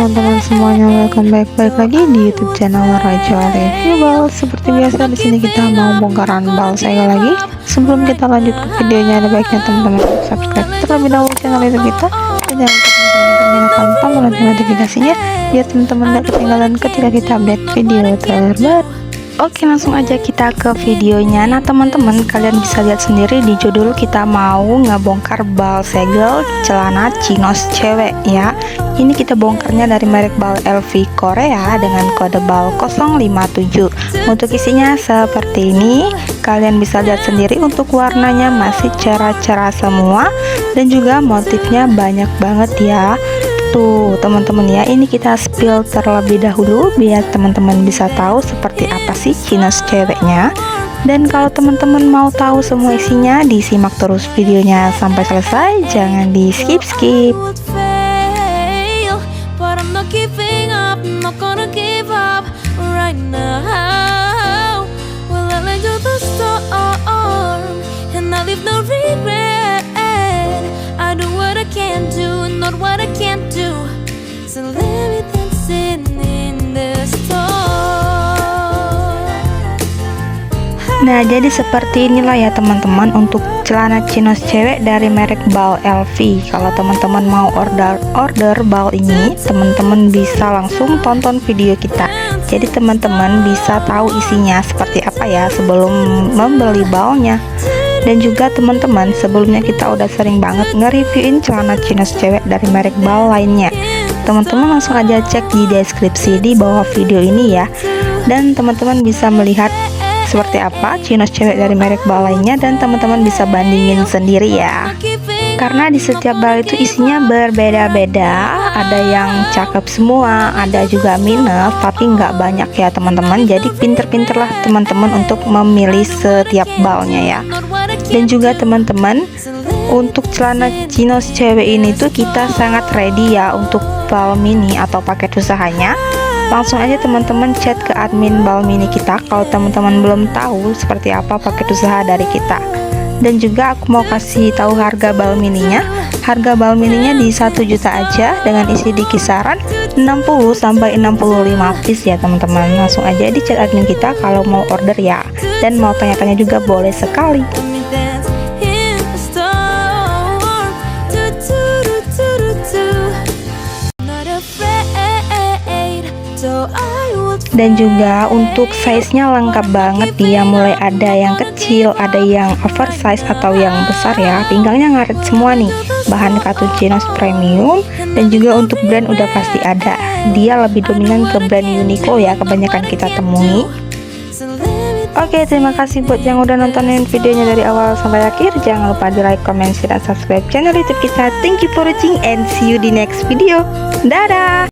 teman-teman semuanya, welcome back lagi di YouTube channel Raja Review Bal. Seperti biasa di sini kita mau bongkaran bal segel lagi. Sebelum kita lanjut ke videonya, ada baiknya teman-teman subscribe terlebih dahulu channel YouTube kita dan jangan lupa teman-teman nyalakan tombol notifikasinya biar teman-teman gak ketinggalan ketika kita update video terbaru. Oke, langsung aja kita ke videonya. Nah teman-teman, kalian bisa lihat sendiri di judul kita mau ngebongkar bal segel celana chinos cewek ya. Ini kita bongkarnya dari merek bal LV Korea dengan kode bal 057. Untuk isinya seperti ini. Kalian bisa lihat sendiri untuk warnanya masih cerah-cerah semua dan juga motifnya banyak banget ya. Tuh teman-teman ya, ini kita spill terlebih dahulu biar teman-teman bisa tahu seperti apa sih chinos ceweknya. Dan kalau teman-teman mau tahu semua isinya, disimak terus videonya sampai selesai, jangan di skip-skip. So let me dancing in the storm. Nah jadi seperti inilah ya teman-teman untuk celana chinos cewek dari merek bal LV. Kalau teman-teman mau order bal ini, teman-teman bisa langsung tonton video kita. Jadi teman-teman bisa tahu isinya seperti apa ya sebelum membeli balnya. Dan juga teman-teman, sebelumnya kita udah sering banget nge-reviewin celana chinos cewek dari merek bal lainnya. Teman-teman langsung aja cek di deskripsi di bawah video ini ya. Dan teman-teman bisa melihat seperti apa chinos cewek dari merek bal lainnya dan teman-teman bisa bandingin sendiri ya. Karena di setiap bal itu isinya berbeda-beda. Ada yang cakep semua, ada juga minus, tapi nggak banyak ya teman-teman. Jadi pinter-pinterlah teman-teman untuk memilih setiap balnya ya. Dan juga teman-teman, untuk celana chinos cewek ini tuh kita sangat ready ya untuk bal mini atau paket usahanya. Langsung aja teman-teman chat ke admin bal mini kita kalau teman-teman belum tahu seperti apa paket usaha dari kita. Dan juga aku mau kasih tahu harga bal mininya. Harga bal mininya di 1 juta aja dengan isi di kisaran 60 sampai 65 piece ya teman-teman. Langsung aja di chat admin kita kalau mau order ya. Dan mau tanya-tanya juga boleh sekali. Dan juga untuk size-nya lengkap banget dia, mulai ada yang kecil, ada yang oversize atau yang besar ya. Pinggangnya ngaret semua nih, bahan katun chinos premium. Dan juga untuk brand udah pasti ada, dia lebih dominan ke brand Uniqlo ya, kebanyakan kita temui. Oke, terima kasih buat yang udah nontonin videonya dari awal sampai akhir. Jangan lupa di like, comment, share, dan subscribe channel YouTube kita. Thank you for watching and see you di next video. Dadah.